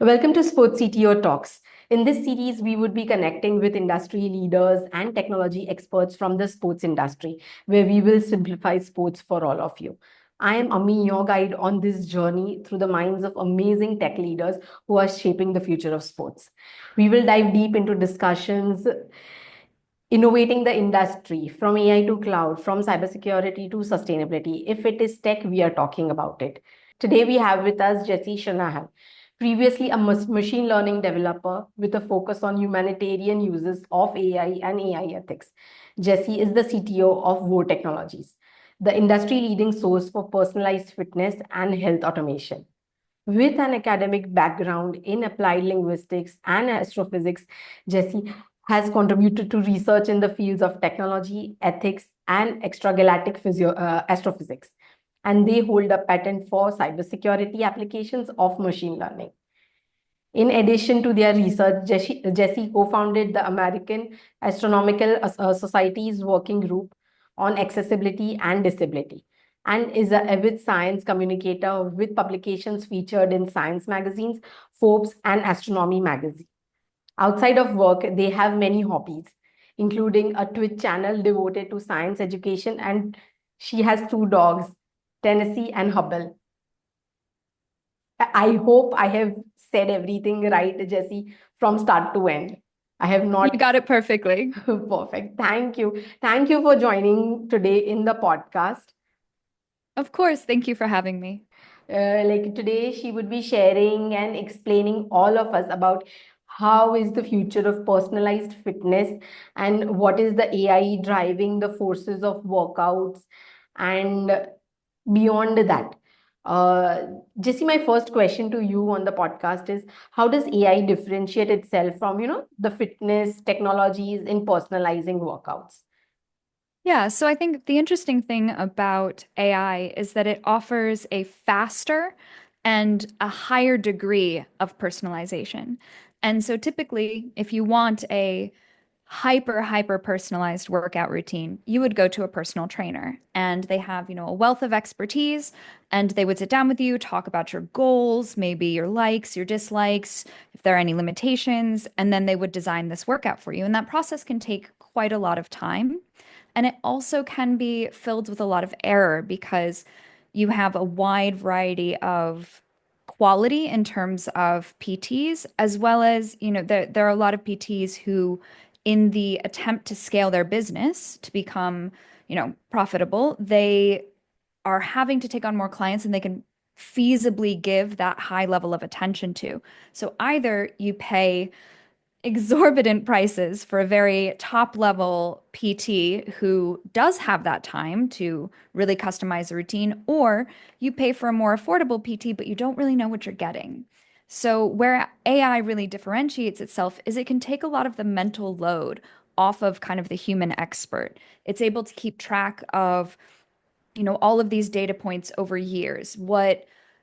Welcome to Sports CTO Talks. In this series, we would be connecting with industry leaders and technology experts from the sports industry, where we will simplify sports for all of you. I am Ami, your guide on this journey through the minds of amazing tech leaders who are shaping the future of sports. We will dive deep into discussions innovating the industry from AI to cloud, from cybersecurity to sustainability. If it is tech, we are talking about it. Today, we have with us Jesse Shanahan, previously a machine learning developer with a focus on humanitarian uses of AI and AI ethics. Jesse is the CTO of VOR Technologies, the industry leading source for personalized fitness and health automation. With an academic background in applied linguistics and astrophysics, Jesse has contributed to research in the fields of technology, ethics, and extragalactic astrophysics. And they hold a patent for cybersecurity applications of machine learning. In addition to their research, Jesse co-founded the American Astronomical Society's working group on accessibility and disability, and is an avid science communicator with publications featured in science magazines, Forbes, and Astronomy magazine. Outside of work, they have many hobbies, including a Twitch channel devoted to science education, and she has two dogs, Tennessee and Hubble. I hope I have said everything right, Jesse, from start to end. I have You not. got it perfectly. Perfect. Thank you. Thank you for joining today in the podcast. Of course, thank you for having me. Like today, she would be sharing and explaining all of us about how is the future of personalized fitness and what is the AI driving the forces of workouts and beyond that. Uh, Jesse, my first question to you on the podcast is how does AI differentiate itself from, the fitness technologies in personalizing workouts? Yeah, so I think the interesting thing about AI is that it offers a faster and a higher degree of personalization. And so typically, if you want a hyper personalized workout routine, you would go to a personal trainer and they have, a wealth of expertise and they would sit down with you, talk about your goals, maybe your likes, your dislikes, if there are any limitations, and then they would design this workout for you. And that process can take quite a lot of time. And it also can be filled with a lot of error because you have a wide variety of quality in terms of PTs, as well as, there are a lot of PTs who, in the attempt to scale their business to become, profitable, they are having to take on more clients and they can feasibly give that high level of attention to. So either you pay exorbitant prices for a very top level PT who does have that time to really customize a routine, or you pay for a more affordable PT, but you don't really know what you're getting. So, where AI really differentiates itself is it can take a lot of the mental load off of kind of the human expert. It's able to keep track of all of these data points over years,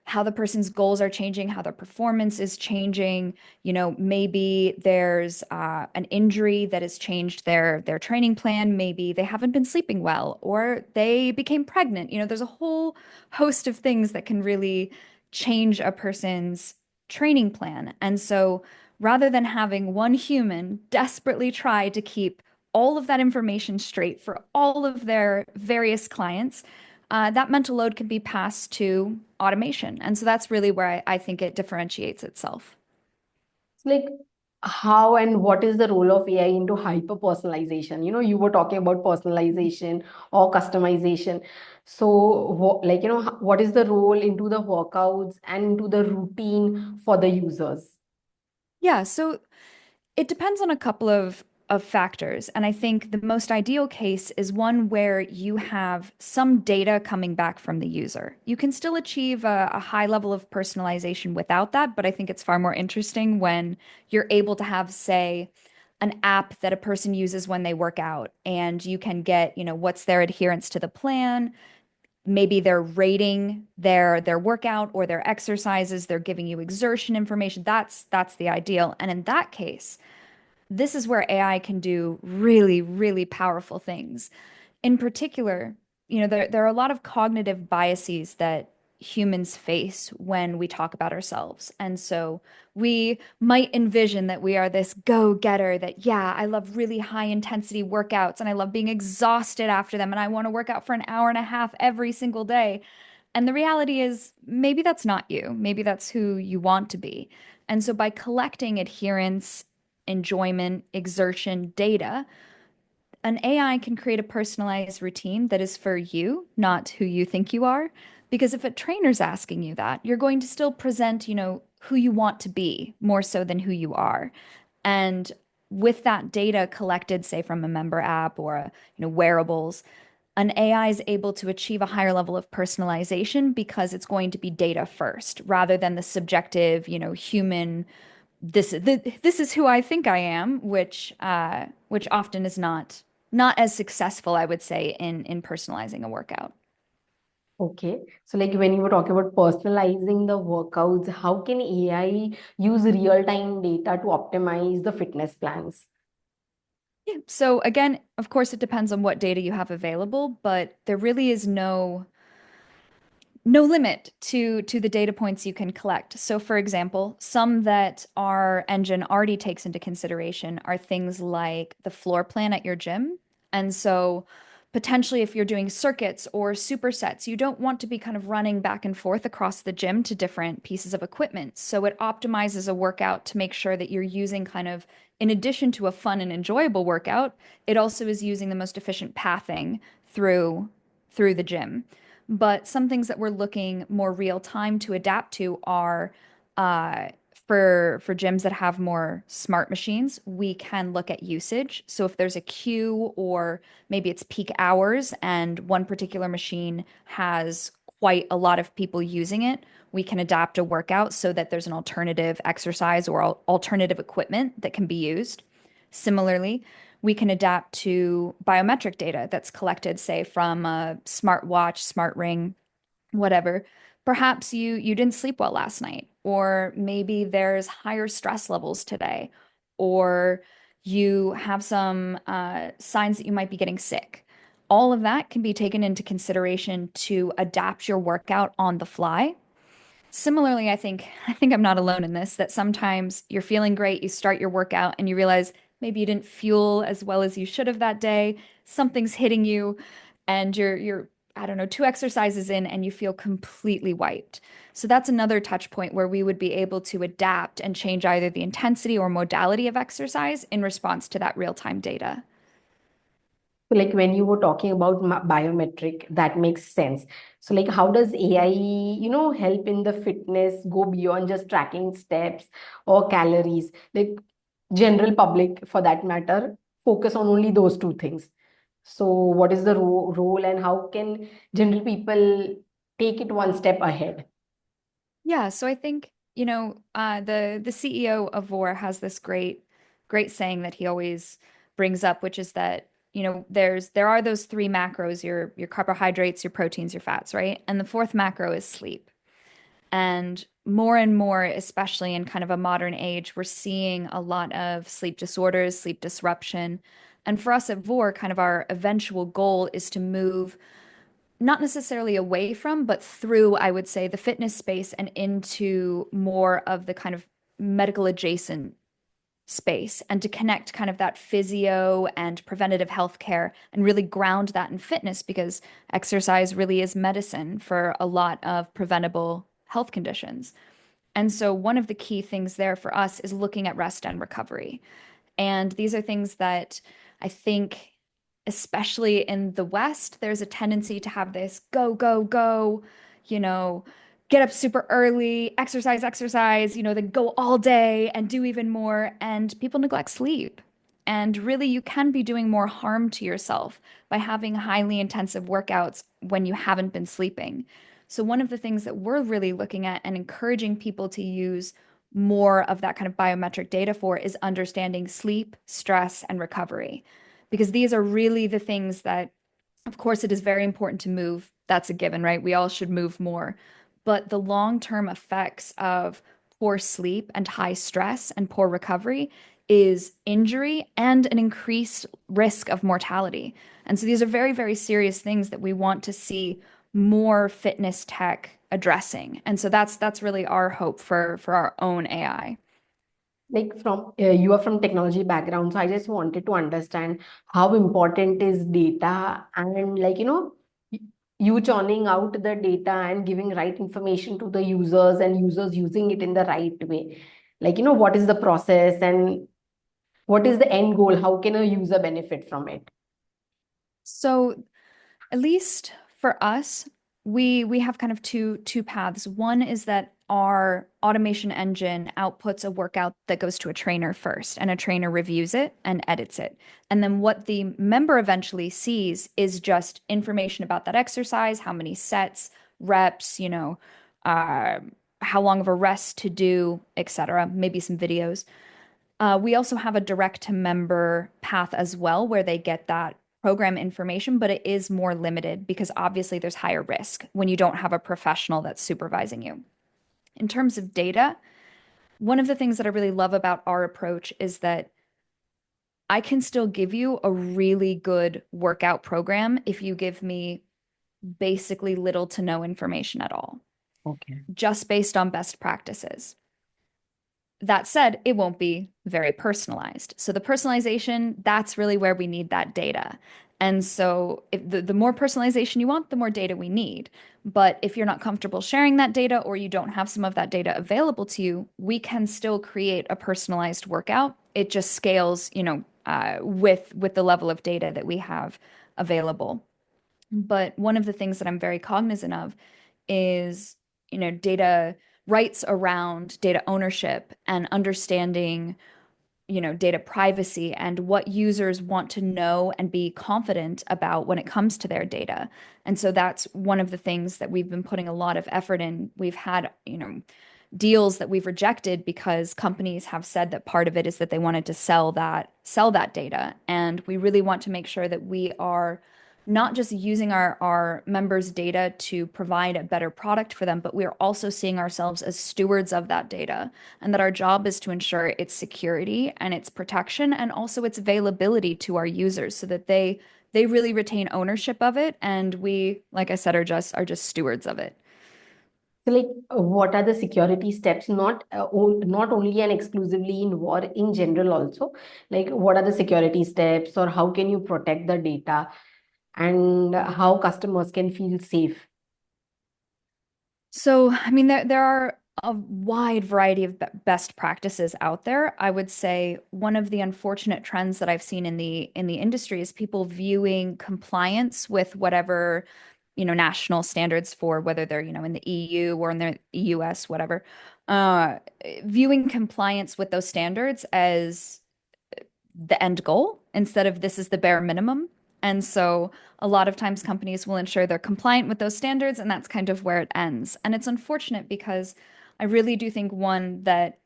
how the person's goals are changing, how their performance is changing. Maybe there's an injury that has changed their training plan. Maybe they haven't been sleeping well, or they became pregnant. There's a whole host of things that can really change a person's training plan. And so rather than having one human desperately try to keep all of that information straight for all of their various clients, that mental load can be passed to automation. And so that's really where I think it differentiates itself. It's like how and what is the role of AI into hyper personalization? You were talking about personalization or customization. So, what is the role into the workouts and into the routine for the users? Yeah, so it depends on a couple of factors. And I think the most ideal case is one where you have some data coming back from the user. You can still achieve a high level of personalization without that, but I think it's far more interesting when you're able to have, say, an app that a person uses when they work out, and you can get, what's their adherence to the plan. Maybe they're rating their workout or their exercises. They're giving you exertion information. That's the ideal. And in that case, this is where AI can do really, really powerful things. In particular, there are a lot of cognitive biases that humans face when we talk about ourselves. And so we might envision that we are this go-getter that, yeah, I love really high intensity workouts and I love being exhausted after them and I want to work out for an hour and a half every single day. And the reality is, maybe that's not you. Maybe that's who you want to be. And so by collecting adherence, enjoyment, exertion data, an AI can create a personalized routine that is for you, not who you think you are. Because if a trainer's asking you that, you're going to still present, who you want to be more so than who you are. And with that data collected, say from a member app or wearables, an AI is able to achieve a higher level of personalization because it's going to be data first rather than the subjective, human this is who I think I am, which often is not as successful, I would say, in personalizing a workout. Okay. So like when you were talking about personalizing the workouts, how can AI use real-time data to optimize the fitness plans? Yeah. So again, of course, it depends on what data you have available, but there really is no limit to the data points you can collect. So for example, some that our engine already takes into consideration are things like the floor plan at your gym. And so potentially if you're doing circuits or supersets, you don't want to be kind of running back and forth across the gym to different pieces of equipment. So it optimizes a workout to make sure that you're using kind of, in addition to a fun and enjoyable workout, it also is using the most efficient pathing through the gym. But some things that we're looking more real time to adapt to are uh, for gyms that have more smart machines, we can look at usage. So if there's a queue or maybe it's peak hours and one particular machine has quite a lot of people using it, we can adapt a workout so that there's an alternative exercise or alternative equipment that can be used. Similarly, we can adapt to biometric data that's collected, say, from a smartwatch, smart ring, whatever. Perhaps you didn't sleep well last night, or maybe there's higher stress levels today, or you have some signs that you might be getting sick. All of that can be taken into consideration to adapt your workout on the fly. Similarly, I think I'm not alone in this, that sometimes you're feeling great, you start your workout and you realize maybe you didn't fuel as well as you should have that day. Something's hitting you and you're I don't know, two exercises in and you feel completely wiped. So that's another touch point where we would be able to adapt and change either the intensity or modality of exercise in response to that real-time data. So like when you were talking about biometric, that makes sense. So like how does AI, help in the fitness go beyond just tracking steps or calories? Like general public, for that matter, focus on only those two things. So what is the role and how can general people take it one step ahead? Yeah, so I think, the CEO of VOR has this great saying that he always brings up, which is that, there are those three macros, your carbohydrates, your proteins, your fats, right? And the fourth macro is sleep. And more, especially in kind of a modern age, we're seeing a lot of sleep disorders, sleep disruption. And for us at VOR, kind of our eventual goal is to move not necessarily away from, but through, I would say, the fitness space and into more of the kind of medical adjacent space and to connect kind of that physio and preventative healthcare and really ground that in fitness because exercise really is medicine for a lot of preventable health conditions. And so one of the key things there for us is looking at rest and recovery. And these are things that I think, especially in the West, there's a tendency to have this go, go, go, you know, get up super early, exercise, then go all day and do even more. And people neglect sleep. And really, you can be doing more harm to yourself by having highly intensive workouts when you haven't been sleeping. So, one of the things that we're really looking at and encouraging people to use more of that kind of biometric data for is understanding sleep, stress, and recovery. Because these are really the things that, of course, it is very important to move. That's a given, right? We all should move more. But the long-term effects of poor sleep and high stress and poor recovery is injury and an increased risk of mortality. And so these are very, very serious things that we want to see more fitness tech addressing. And so that's really our hope for our own AI. Like from you are from technology background, so I just wanted to understand how important is data, and like y- you churning out the data and giving right information to the users and users using it in the right way. Like what is the process and what is the end goal? How can a user benefit from it? So at least for us, we have kind of two paths. One is that our automation engine outputs a workout that goes to a trainer first, and a trainer reviews it and edits it. And then what the member eventually sees is just information about that exercise, how many sets, reps, uh, how long of a rest to do, etc. Maybe some videos. We also have a direct to member path as well, where they get that program information, but it is more limited because obviously there's higher risk when you don't have a professional that's supervising you. In terms of data, one of the things that I really love about our approach is that I can still give you a really good workout program if you give me basically little to no information at all, Okay. just based on best practices. That said, it won't be very personalized. So the personalization, that's really where we need that data. And so if the more personalization you want, the more data we need. But if you're not comfortable sharing that data or you don't have some of that data available to you, we can still create a personalized workout. It just scales, with the level of data that we have available. But one of the things that I'm very cognizant of is, data rights around data ownership and understanding, data privacy and what users want to know and be confident about when it comes to their data. And so that's one of the things that we've been putting a lot of effort in. We've had, deals that we've rejected because companies have said that part of it is that they wanted to sell that data. And we really want to make sure that we are not just using our members' data to provide a better product for them, but we are also seeing ourselves as stewards of that data, and that our job is to ensure its security and its protection and also its availability to our users so that they really retain ownership of it, and we, like I said, are just stewards of it. So, like, what are the security steps? Not only and exclusively in war, in general also. Like, what are the security steps, or how can you protect the data, and how customers can feel safe? So, I mean, there are a wide variety of best practices out there. I would say one of the unfortunate trends that I've seen in the industry is people viewing compliance with whatever, national standards for whether they're, in the EU or in the US, whatever, uh, viewing compliance with those standards as the end goal instead of this is the bare minimum. And so a lot of times companies will ensure they're compliant with those standards, and that's kind of where it ends. And it's unfortunate because I really do think, one, that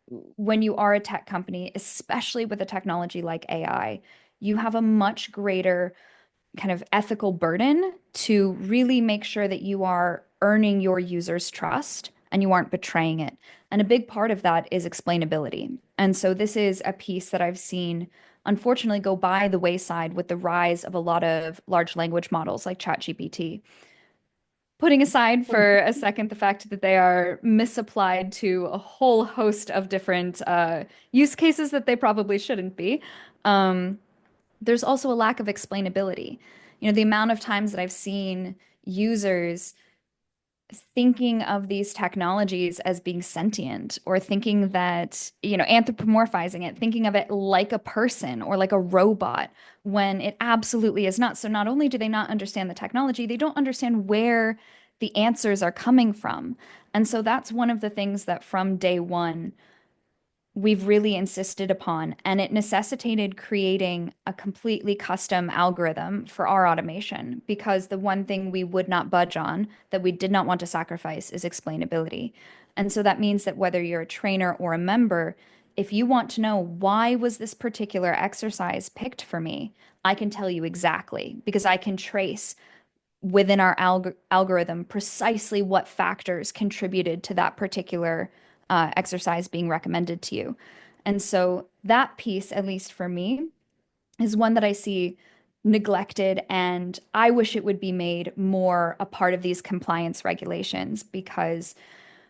when you are a tech company, especially with a technology like AI, you have a much greater kind of ethical burden to really make sure that you are earning your users' trust and you aren't betraying it. And a big part of that is explainability. And so this is a piece that I've seen unfortunately go by the wayside with the rise of a lot of large language models like ChatGPT. Putting aside for a second the fact that they are misapplied to a whole host of different use cases that they probably shouldn't be. Um, there's also a lack of explainability. The amount of times that I've seen users thinking of these technologies as being sentient, or thinking that, anthropomorphizing it, thinking of it like a person or like a robot, when it absolutely is not. So not only do they not understand the technology, they don't understand where the answers are coming from. And so that's one of the things that from day one, we've really insisted upon, and it necessitated creating a completely custom algorithm for our automation, because the one thing we would not budge on, that we did not want to sacrifice, is explainability. And so that means that whether you're a trainer or a member, if you want to know why was this particular exercise picked for me, I can tell you exactly, because I can trace within our algorithm precisely what factors contributed to that particular exercise being recommended to you. And so that piece, at least for me, is one that I see neglected, and I wish it would be made more a part of these compliance regulations because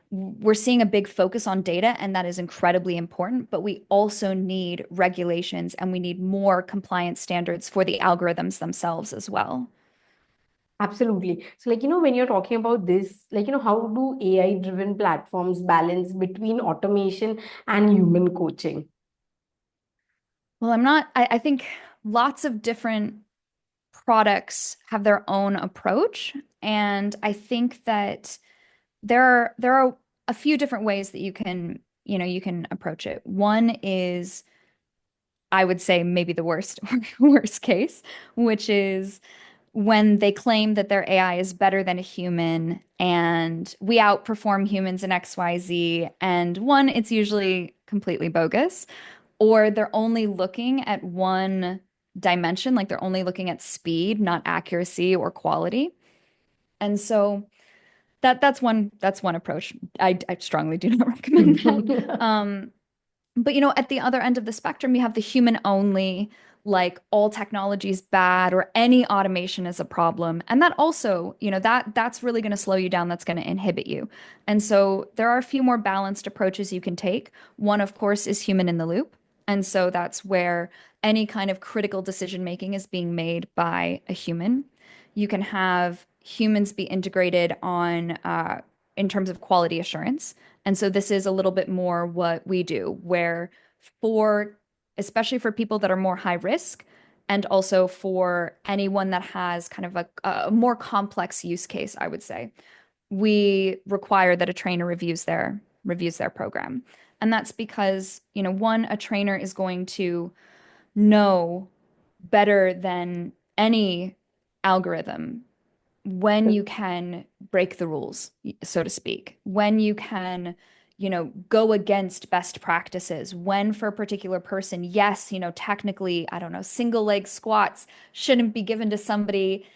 we're seeing a big focus on data, and that is incredibly important, but we also need regulations and we need more compliance standards for the algorithms themselves as well. Absolutely. So, when you're talking about this, how do AI-driven platforms balance between automation and human coaching? Well, I think lots of different products have their own approach. And I think that there are a few different ways that you can approach it. One is, I would say, maybe the worst worst case, which is when they claim that their AI is better than a human and we outperform humans in XYZ. And one, it's usually completely bogus, or they're only looking at one dimension, like they're only looking at speed, not accuracy or quality. And so that's one approach. I strongly do not recommend that. Um, but at the other end of the spectrum, you have the human only, like all technology is bad or any automation is a problem. And that also, that's really going to slow you down. That's going to inhibit you. And so there are a few more balanced approaches you can take. One, of course, is human in the loop. And so that's where any kind of critical decision making is being made by a human. You can have humans be integrated on in terms of quality assurance. And so this is a little bit more what we do, where for especially for people that are more high risk, and also for anyone that has kind of a more complex use case, I would say, we require that a trainer reviews their program. And that's because, one, a trainer is going to know better than any algorithm when you can break the rules, so to speak, when you can, go against best practices, when for a particular person, yes, technically, I don't know, single leg squats shouldn't be given to somebody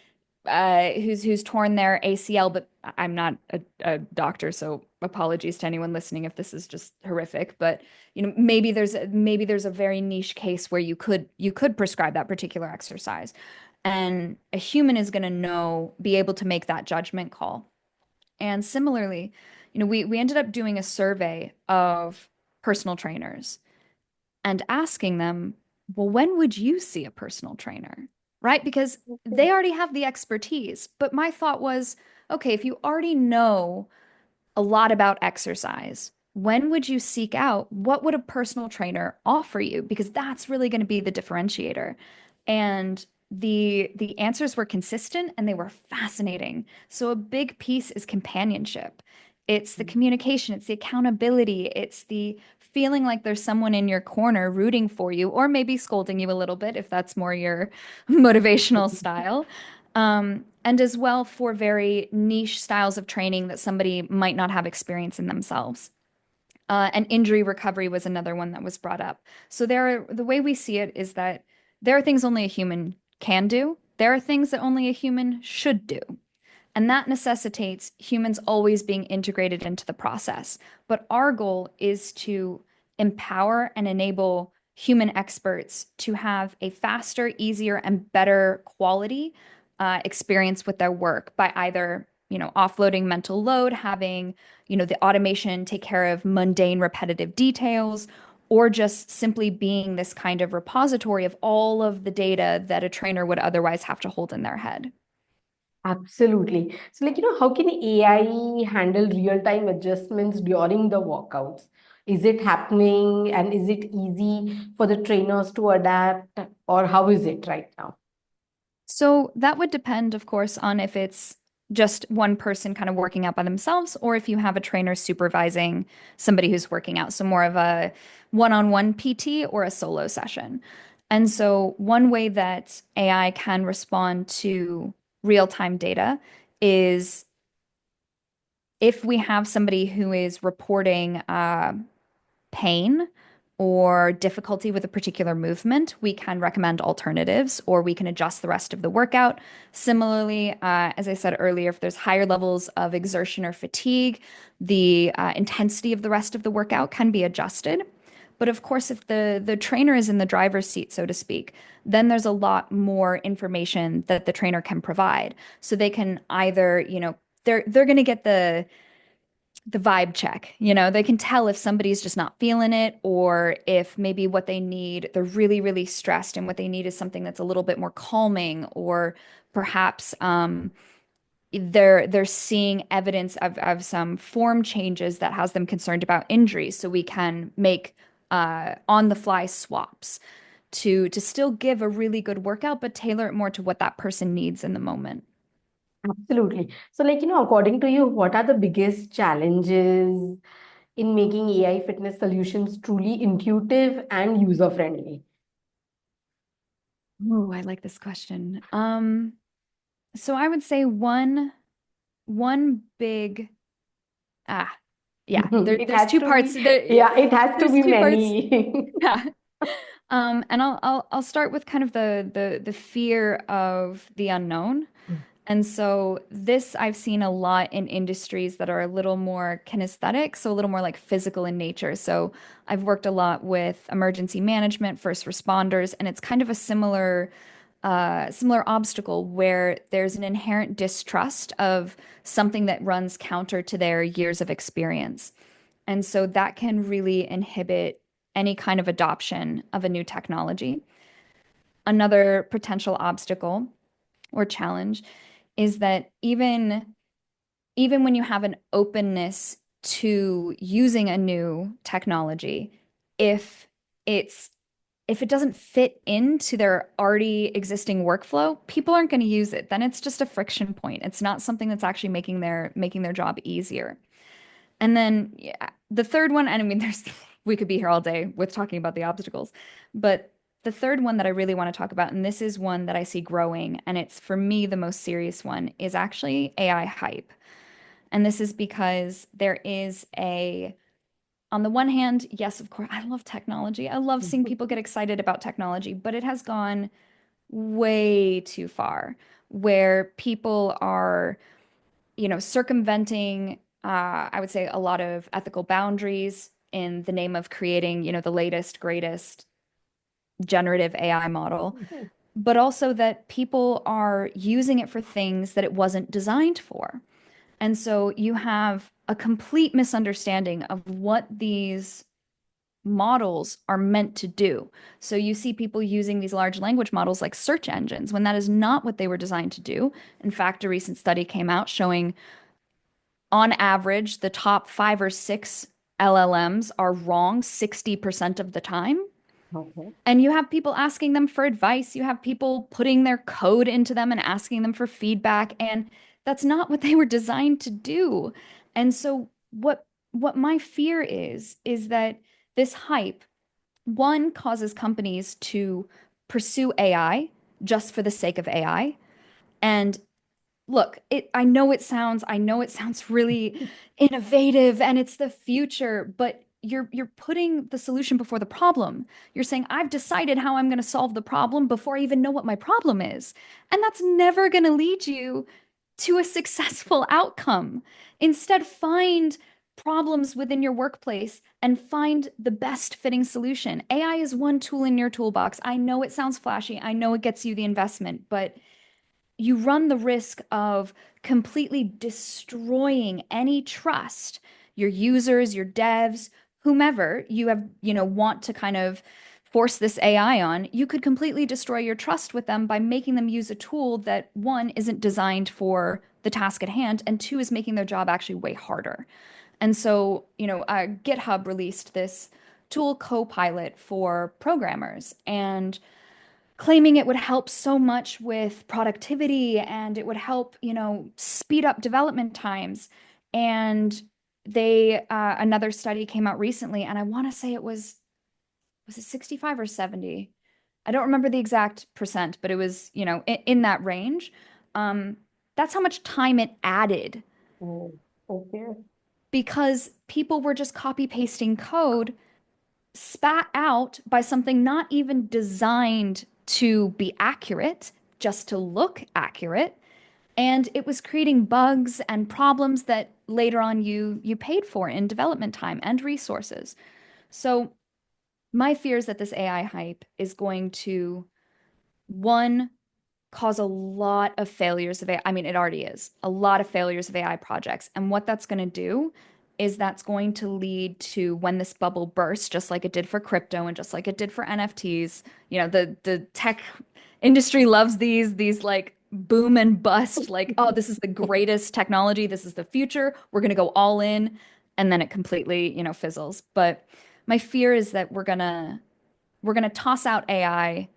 who's torn their ACL, but I'm not a doctor, so apologies to anyone listening if this is just horrific. But maybe there's a very niche case where you could prescribe that particular exercise, and a human is going to be able to make that judgment call. And similarly, we ended up doing a survey of personal trainers and asking them, well, when would you see a personal trainer? Right? Because they already have the expertise. But my thought was, okay, if you already know a lot about exercise, when would you seek out what would a personal trainer offer you? Because that's really going to be the differentiator. And the answers were consistent and they were fascinating. So a big piece is companionship. It's the communication, it's the accountability, it's the feeling like there's someone in your corner rooting for you, or maybe scolding you a little bit if that's more your motivational style. And as well for very niche styles of training that somebody might not have experience in themselves. And injury recovery was another one that was brought up. So the way we see it is that there are things only a human can do. There are things that only a human should do. And that necessitates humans always being integrated into the process. But our goal is to empower and enable human experts to have a faster, easier, and better quality experience with their work by either, offloading mental load, having, the automation take care of mundane, repetitive details, or just simply being this kind of repository of all of the data that a trainer would otherwise have to hold in their head. Absolutely. So, how can AI handle real-time adjustments during the workouts? Is it happening and is it easy for the trainers to adapt, or how is it right now? So that would depend, of course, on if it's just one person kind of working out by themselves or if you have a trainer supervising somebody who's working out. So more of a one-on-one PT or a solo session. And so one way that AI can respond to real-time data is if we have somebody who is reporting pain or difficulty with a particular movement, we can recommend alternatives or we can adjust the rest of the workout. Similarly, as I said earlier, if there's higher levels of exertion or fatigue, the intensity of the rest of the workout can be adjusted. But of course, if the trainer is in the driver's seat, so to speak, then there's a lot more information that the trainer can provide. So they can either, they're going to get the vibe check. They can tell if somebody's just not feeling it or if maybe what they need, they're really, really stressed and what they need is something that's a little bit more calming or perhaps they're seeing evidence of some form changes that has them concerned about injuries. So we can make on the fly swaps to still give a really good workout, but tailor it more to what that person needs in the moment. Absolutely. So, according to you, what are the biggest challenges in making AI fitness solutions truly intuitive and user friendly? Oh, I like this question. So I would say one big ah yeah, It there's has two to parts be, there. yeah, it has to There's be two parts. many. Yeah. And I'll start with kind of the fear of the unknown. And so this I've seen a lot in industries that are a little more kinesthetic, so a little more like physical in nature. So I've worked a lot with emergency management, first responders, and it's kind of a similar obstacle where there's an inherent distrust of something that runs counter to their years of experience. And so that can really inhibit any kind of adoption of a new technology. Another potential obstacle or challenge is that even when you have an openness to using a new technology, if it's if it doesn't fit into their already existing workflow, people aren't going to use it. Then it's just a friction point. It's not something that's actually making their job easier. And then yeah, the third one, and I mean, there's we could be here all day with talking about the obstacles, but the third one that I really want to talk about, and this is one that I see growing, and it's for me the most serious one, is actually AI hype. And this is because there is on the one hand, yes, of course, I love technology. I love seeing people get excited about technology, but it has gone way too far where people are circumventing, I would say, a lot of ethical boundaries in the name of creating, the latest, greatest generative AI model, but also that people are using it for things that it wasn't designed for. And so you have a complete misunderstanding of what these models are meant to do. So you see people using these large language models like search engines when that is not what they were designed to do. In fact, a recent study came out showing on average, the top five or six LLMs are wrong 60% of the time. Okay. And you have people asking them for advice. You have people putting their code into them and asking them for feedback. And that's not what they were designed to do. And so what my fear is that this hype, one, causes companies to pursue AI just for the sake of AI. And look, I know it sounds really innovative and it's the future, but you're putting the solution before the problem. You're saying, I've decided how I'm going to solve the problem before I even know what my problem is. And that's never going to lead you to a successful outcome. Instead, find problems within your workplace and find the best fitting solution. AI is one tool in your toolbox. I know it sounds flashy. I know it gets you the investment, but you run the risk of completely destroying any trust your users, your devs, whomever you have, want to kind of force this AI on. You could completely destroy your trust with them by making them use a tool that one isn't designed for the task at hand, and two is making their job actually way harder. And so, GitHub released this tool Copilot for programmers, and claiming it would help so much with productivity and it would help, speed up development times. And another study came out recently, and I want to say was it 65 or 70? I don't remember the exact percent, but it was, in that range. Um, that's how much time it added Oh, okay. because people were just copy pasting code spat out by something not even designed to be accurate, just to look accurate. And it was creating bugs and problems that later on you paid for in development time and resources. So My fear is that this AI hype is going to, one, cause a lot of failures of AI. I mean, it already is a lot of failures of AI projects. And what that's going to do is that's going to lead to when this bubble bursts, just like it did for crypto and just like it did for NFTs. You know, the tech industry loves these like boom and bust, like, oh, this is the greatest technology, this is the future, we're going to go all in, and then it completely, fizzles. But my fear is that we're gonna toss out AI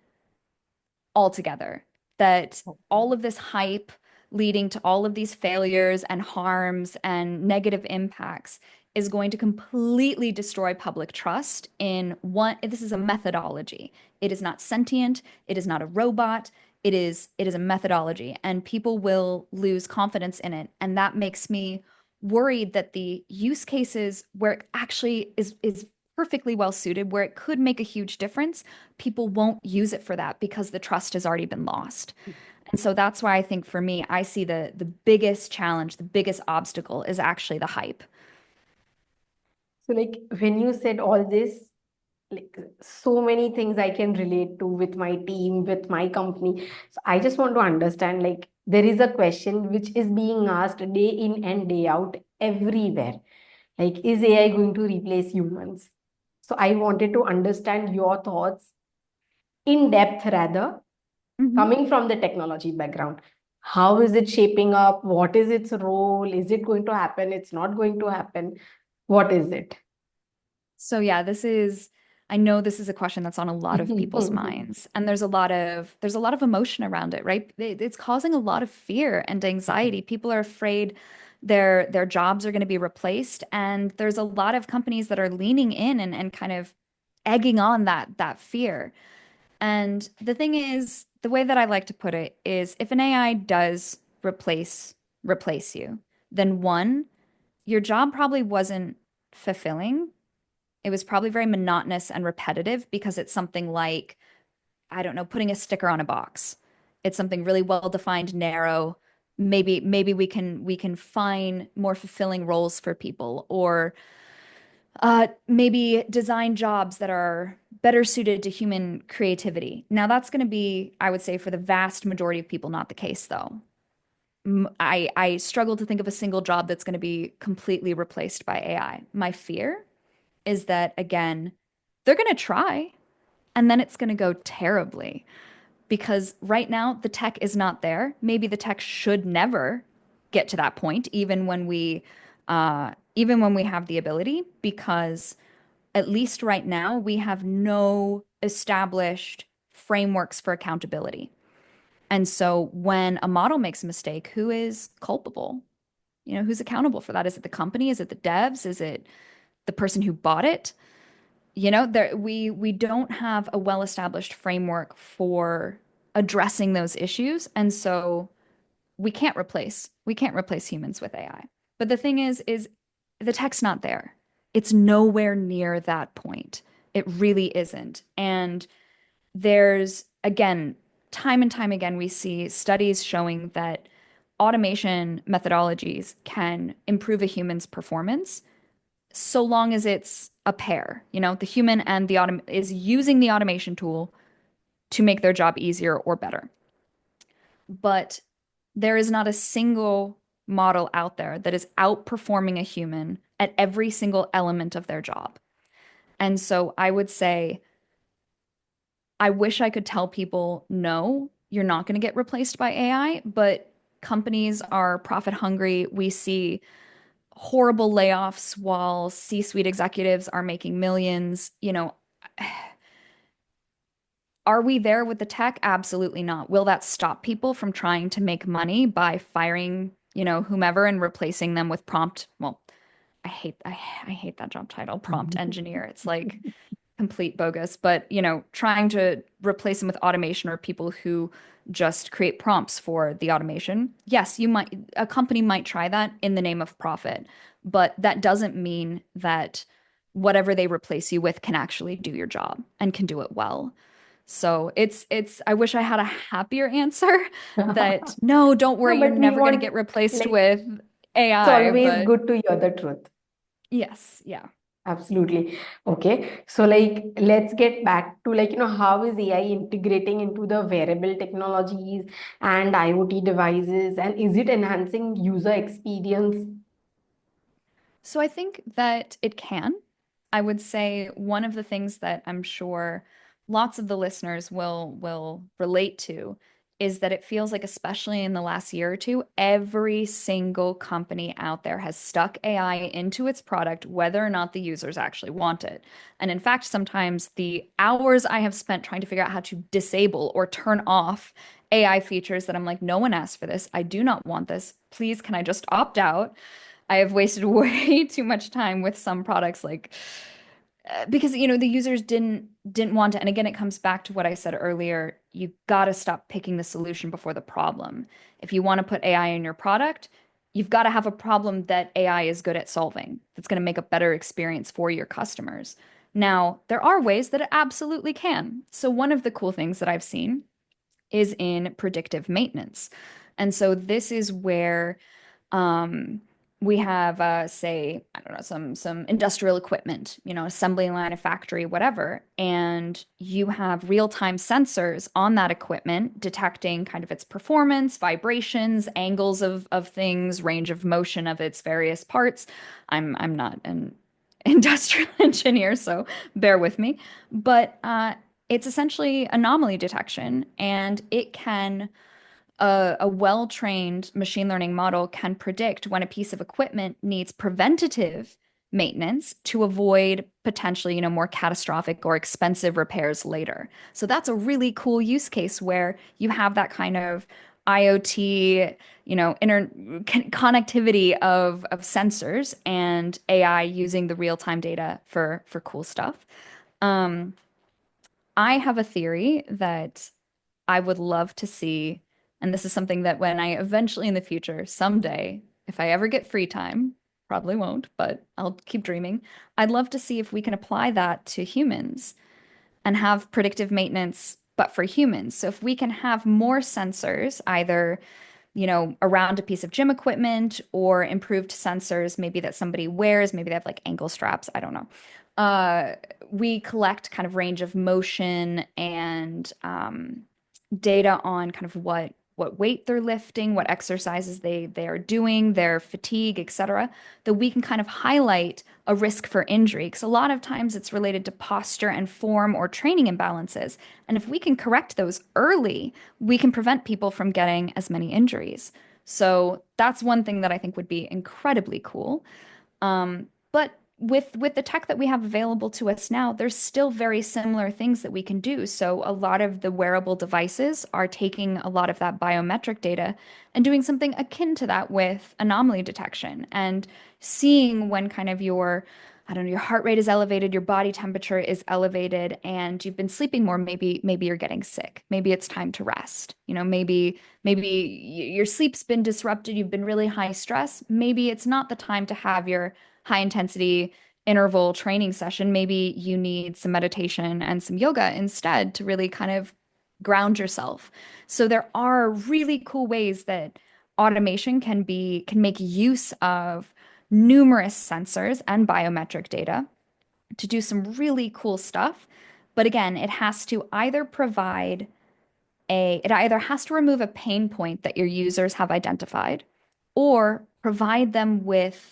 altogether. That all of this hype leading to all of these failures and harms and negative impacts is going to completely destroy public trust in one. This is a methodology. It is not sentient. It is not a robot. It is a methodology, and people will lose confidence in it. And that makes me worried that the use cases where it actually is perfectly well suited, where it could make a huge difference, people won't use it for that because the trust has already been lost. And so that's why I think for me, I see the biggest challenge, the biggest obstacle is actually the hype. So, like, when you said all this, like, so many things I can relate to with my team, with my company. So I just want to understand, like, there is a question which is being asked day in and day out everywhere. Like, is AI going to replace humans? So I wanted to understand your thoughts in depth, rather, Mhm. coming from the technology background. How is it shaping up? What is its role? Is it going to happen? It's not going to happen. What is it? So yeah, I know this is a question that's on a lot of people's minds, and there's a lot of emotion around it, right? It's causing a lot of fear and anxiety. People are afraid their jobs are going to be replaced, and there's a lot of companies that are leaning in and kind of egging on that fear. And the thing is, the way that I like to put it is if an AI does replace you, then one, your job probably wasn't fulfilling. It was probably very monotonous and repetitive because it's something like, I don't know, putting a sticker on a box. It's something really well defined, narrow. Maybe we can find more fulfilling roles for people, or maybe design jobs that are better suited to human creativity. Now, that's going to be, I would say, for the vast majority of people, not the case, though. I struggle to think of a single job that's going to be completely replaced by AI. My fear is that, again, they're going to try and then it's going to go terribly because right now the tech is not there. Maybe the tech should never get to that point, even when we have the ability, because at least right now we have no established frameworks for accountability. And so when a model makes a mistake, who is culpable? Who's accountable for that? Is it the company? Is it the devs? Is it the person who bought it? We don't have a well-established framework for addressing those issues, and so we can't replace humans with AI. But the thing is the tech's not there. It's nowhere near that point. It really isn't. And there's, again, time and time again, we see studies showing that automation methodologies can improve a human's performance so long as it's a pair. The human and the autom is using the automation tool to make their job easier or better. But there is not a single model out there that is outperforming a human at every single element of their job. And so I would say, I wish I could tell people, no, you're not going to get replaced by AI, but companies are profit hungry. We see horrible layoffs while C-suite executives are making millions. Are we there with the tech? Absolutely not. Will that stop people from trying to make money by firing, whomever and replacing them with prompt? Well, I hate that job title, prompt engineer. It's like complete bogus, but trying to replace them with automation or people who just create prompts for the automation. Yes, a company might try that in the name of profit, but that doesn't mean that whatever they replace you with can actually do your job and can do it well. So I wish I had a happier answer that no, don't No, worry, you're but we never going to want, get replaced like, with it's AI, always but good to hear the truth. yes, yeah. Absolutely. Okay. So like let's get back to like, how is AI integrating into the wearable technologies and IoT devices, and is it enhancing user experience? So I think that it can. I would say one of the things that I'm sure lots of the listeners will relate to is that it feels like, especially in the last year or two, every single company out there has stuck AI into its product, whether or not the users actually want it. And in fact, sometimes the hours I have spent trying to figure out how to disable or turn off AI features that I'm like, no one asked for this. I do not want this. Please, can I just opt out? I have wasted way too much time with some products like because the users didn't want it. And again, it comes back to what I said earlier. You got to stop picking the solution before the problem. If you want to put AI in your product, you've got to have a problem that AI is good at solving. That's going to make a better experience for your customers. Now, there are ways that it absolutely can. So one of the cool things that I've seen is in predictive maintenance. And so this is where um, we have, say, I don't know, some industrial equipment, assembly line, a factory, whatever, and you have real-time sensors on that equipment detecting kind of its performance, vibrations, angles of things, range of motion of its various parts. I'm not an industrial engineer, so bear with me, but it's essentially anomaly detection, and it can a well-trained machine learning model can predict when a piece of equipment needs preventative maintenance to avoid potentially, more catastrophic or expensive repairs later. So that's a really cool use case where you have that kind of IoT, connectivity of sensors and AI using the real-time data for cool stuff. Um, I have a theory that I would love to see, and this is something that when I eventually in the future, someday, if I ever get free time, probably won't, but I'll keep dreaming. I'd love to see if we can apply that to humans and have predictive maintenance, but for humans. So if we can have more sensors, either around a piece of gym equipment or improved sensors, maybe that somebody wears, maybe they have like ankle straps, I don't know. Uh, we collect kind of range of motion and data on kind of what weight they're lifting, what exercises they are doing, their fatigue, etc., that we can kind of highlight a risk for injury. Because a lot of times it's related to posture and form or training imbalances. And if we can correct those early, we can prevent people from getting as many injuries. So that's one thing that I think would be incredibly cool. But with the tech that we have available to us now, there's still very similar things that we can do. So a lot of the wearable devices are taking a lot of that biometric data and doing something akin to that with anomaly detection and seeing when kind of I don't know, your heart rate is elevated, your body temperature is elevated, and you've been sleeping more. Maybe you're getting sick. Maybe it's time to rest. Maybe your sleep's been disrupted. You've been really high stress. Maybe it's not the time to have your high intensity interval training session. Maybe you need some meditation and some yoga instead to really kind of ground yourself. So there are really cool ways that automation can make use of numerous sensors and biometric data to do some really cool stuff. But again, it either has to remove a pain point that your users have identified or provide them with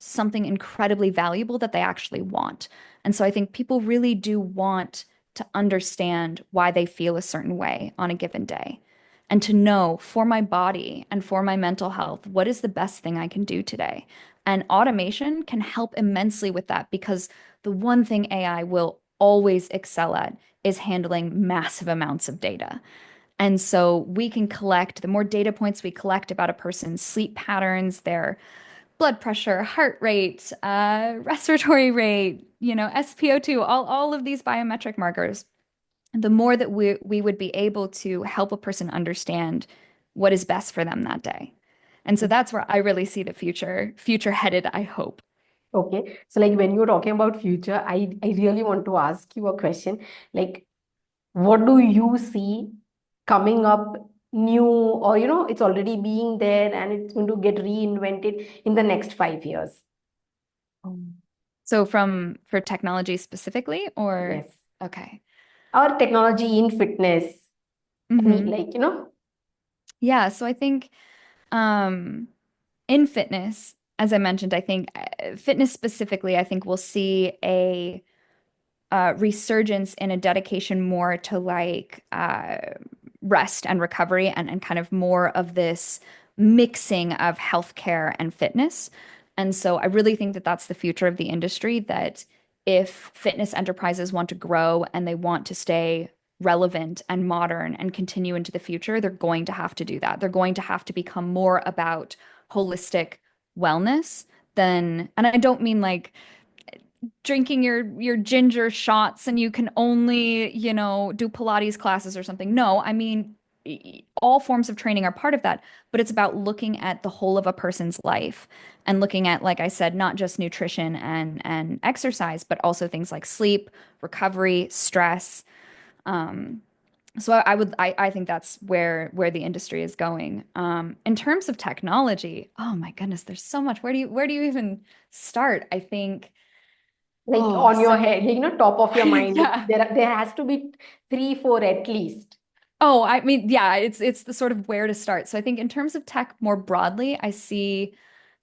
something incredibly valuable that they actually want. And so I think people really do want to understand why they feel a certain way on a given day and to know for my body and for my mental health, what is the best thing I can do today? And automation can help immensely with that because the one thing AI will always excel at is handling massive amounts of data. And so we can collect the more data points we collect about a person's sleep patterns, their blood pressure, heart rate, respiratory rate, SpO2, all of these biometric markers, the more that we would be able to help a person understand what is best for them that day. And so that's where I really see the future headed, I hope. Okay. So like when you're talking about future, I really want to ask you a question. Like, what do you see coming up new, or it's already being there and it's going to get reinvented in the next 5 years? So for technology specifically, or Yes. okay. Or technology in fitness. Any, Hmm. like, you know, Yeah, so I think um in fitness, as I mentioned, I think fitness specifically, I think we'll see a resurgence in a dedication more to like rest and recovery and kind of more of this mixing of healthcare and fitness. And so I really think that that's the future of the industry, that if fitness enterprises want to grow and they want to stay relevant and modern and continue into the future, they're going to have to do that. They're going to have to become more about holistic wellness than, and I don't mean like drinking your ginger shots and you can only, do Pilates classes or something. No, I mean, all forms of training are part of that, but it's about looking at the whole of a person's life and looking at, like I said, not just nutrition and exercise, but also things like sleep, recovery, stress. Um, so I think that's where the industry is going. In terms of technology, oh my goodness, there's so much. Where do you even start? I think. like Oh, on your so head, you know, top of your mind, yeah. there has to be three, four at least. Oh, I mean, yeah, it's the sort of where to start. So I think in terms of tech more broadly, I see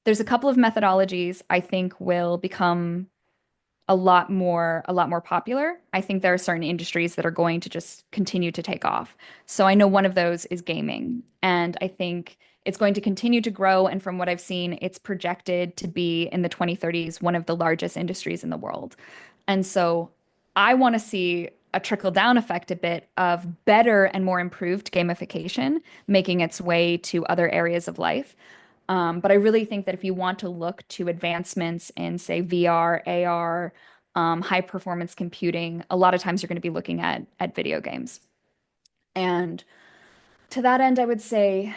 there's a couple of methodologies I think will become a lot more popular. I think there are certain industries that are going to just continue to take off. So I know one of those is gaming, and I think it's going to continue to grow. And from what I've seen, it's projected to be in the 2030s one of the largest industries in the world. And so I want to see a trickle down effect a bit of better and more improved gamification making its way to other areas of life. But I really think that if you want to look to advancements in, say, VR, AR, high performance computing, a lot of times you're going to be looking at video games. And to that end, I would say,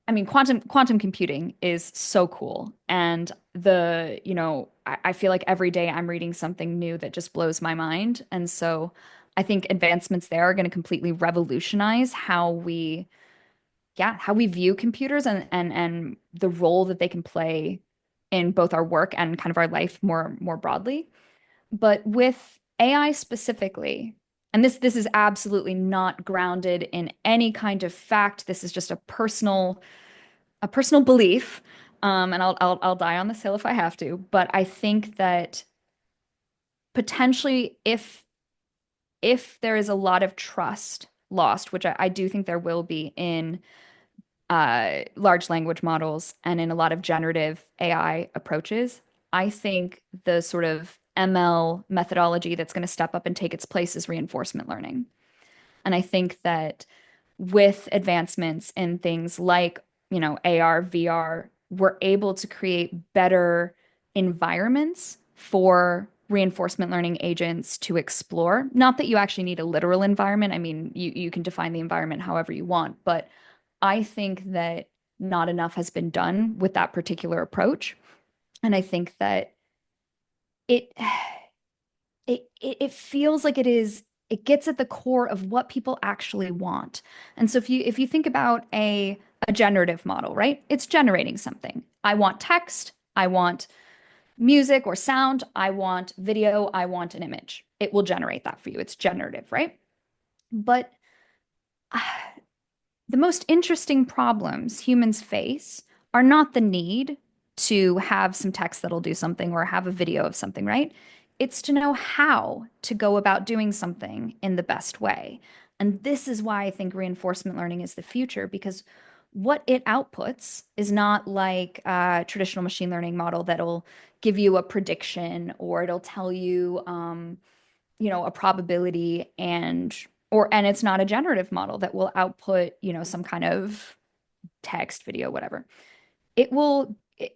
I mean, quantum computing is so cool. And I feel like every day I'm reading something new that just blows my mind. And so I think advancements there are going to completely revolutionize how we view computers and the role that they can play in both our work and kind of our life more broadly. But with AI specifically, and this is absolutely not grounded in any kind of fact. This is just a personal belief. And I'll die on this hill if I have to. But I think that potentially if there is a lot of trust lost, which I do think there will be in large language models and in a lot of generative AI approaches, I think the sort of ML methodology that's going to step up and take its place is reinforcement learning. And I think that with advancements in things like, AR, VR, we're able to create better environments for reinforcement learning agents to explore. Not that you actually need a literal environment. I mean, you can define the environment however you want, but I think that not enough has been done with that particular approach. And I think that it it feels like it gets at the core of what people actually want. And so if you think about a generative model, right? It's generating something. I want text, I want music or sound, I want video, I want an image. It will generate that for you. It's generative, right? But the most interesting problems humans face are not the need to have some text that'll do something or have a video of something, right? It's to know how to go about doing something in the best way. And this is why I think reinforcement learning is the future, because what it outputs is not like a traditional machine learning model that'll give you a prediction or it'll tell you, a probability and it's not a generative model that will output, some kind of text, video, whatever.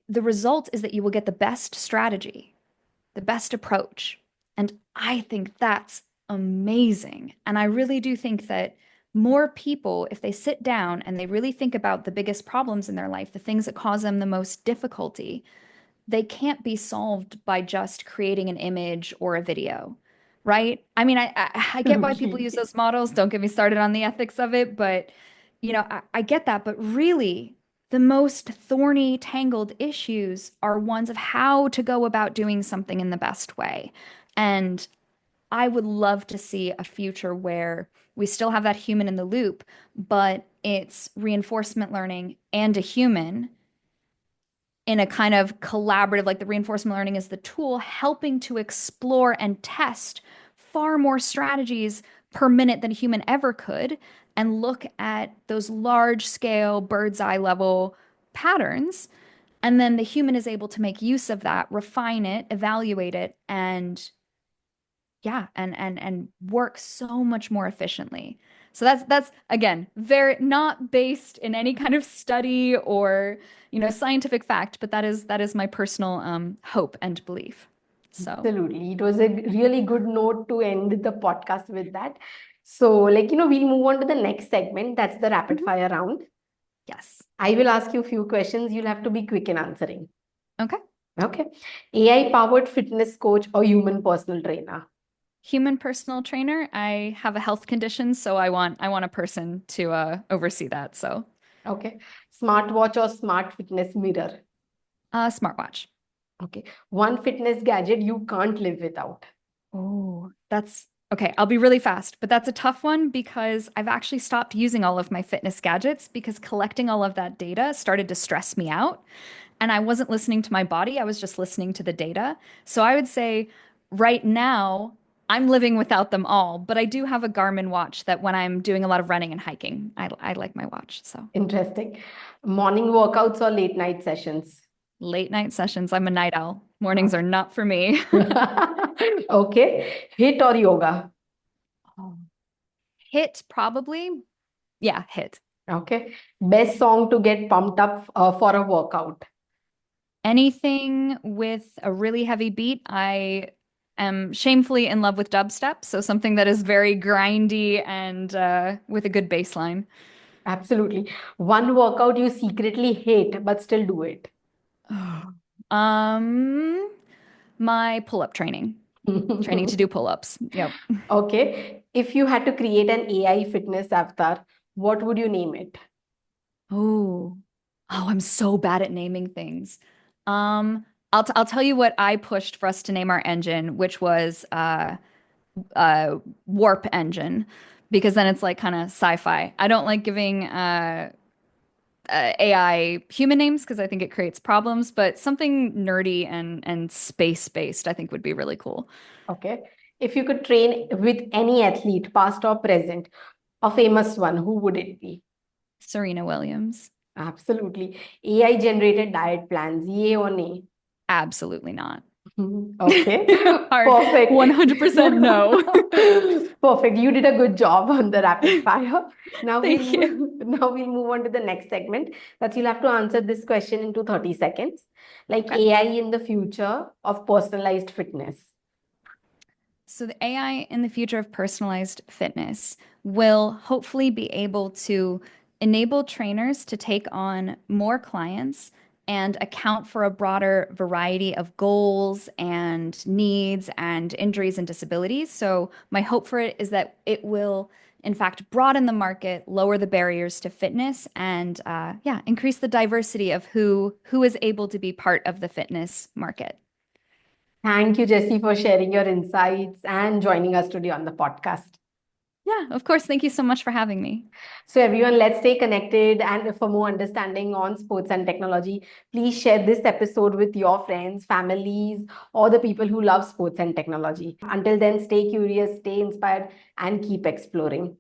The result is that you will get the best strategy, the best approach. And I think that's amazing. And I really do think that more people, if they sit down and they really think about the biggest problems in their life, the things that cause them the most difficulty, they can't be solved by just creating an image or a video, right? I mean, I get why people use those models. Don't get me started on the ethics of it, but I get that. But really, the most thorny, tangled issues are ones of how to go about doing something in the best way. And I would love to see a future where we still have that human in the loop, but it's reinforcement learning and a human in a kind of collaborative, like the reinforcement learning is the tool helping to explore and test far more strategies per minute than a human ever could, and look at those large scale, bird's eye level patterns. And then the human is able to make use of that, refine it, evaluate it, and yeah, and work so much more efficiently. So that's again very not based in any kind of study or scientific fact, but that is my personal hope and belief. So Absolutely. It was a really good note to end the podcast with that. So, we'll move on to the next segment. That's the rapid mhm, fire round. yes, I will ask you a few questions. You'll have to be quick in answering. okay. Okay. AI powered fitness coach or human personal trainer? Human personal trainer. I have a health condition, so I want a person to oversee that. So Okay. Smartwatch or smart fitness mirror? smartwatch. Okay. One fitness gadget you can't live without. Oh, that's okay. I'll be really fast, but that's a tough one because I've actually stopped using all of my fitness gadgets because collecting all of that data started to stress me out. And I wasn't listening to my body, I was just listening to the data. So I would say right now, I'm living without them all, but I do have a Garmin watch that when I'm doing a lot of running and hiking, I like my watch. So Interesting. Morning workouts or late night sessions? late night sessions, I'm a night owl. Mornings are not for me. Okay. Hit or yoga? Oh. Hit probably. Yeah, hit. Okay. Best song to get pumped up for a workout? Anything with a really heavy beat, I am shamefully in love with dubstep. So something that is very grindy and with a good bass line. Absolutely. One workout you secretly hate but still do it. Um, my pull-up training to do pull-ups. Yep. Okay. If you had to create an AI fitness avatar, what would you name it? Oh, I'm so bad at naming things. I'll tell you what I pushed for us to name our engine, which was warp engine, because then it's like kind of sci-fi. I don't like giving AI human names because I think it creates problems, but something nerdy and space-based I think would be really cool. Okay. If you could train with any athlete, past or present, a famous one, who would it be? Serena Williams. Absolutely. AI generated diet plans, yay or nay? Absolutely not. Okay. Hard. Perfect. 100% no. Perfect. You did a good job on the rapid fire. Now we'll Thank you. move, now we'll move on to the next segment. That you'll have to answer this question into 30 seconds. Like Okay. AI in the future of personalized fitness. So the AI in the future of personalized fitness will hopefully be able to enable trainers to take on more clients and account for a broader variety of goals and needs and injuries and disabilities. So my hope for it is that it will, in fact, broaden the market, lower the barriers to fitness, and yeah, increase the diversity of who is able to be part of the fitness market. Thank you, Jessie, for sharing your insights and joining us today on the podcast. Yeah, of course. Thank you so much for having me. So, everyone, let's stay connected. And for more understanding on sports and technology, please share this episode with your friends, families, or the people who love sports and technology. Until then, stay curious, stay inspired, and keep exploring.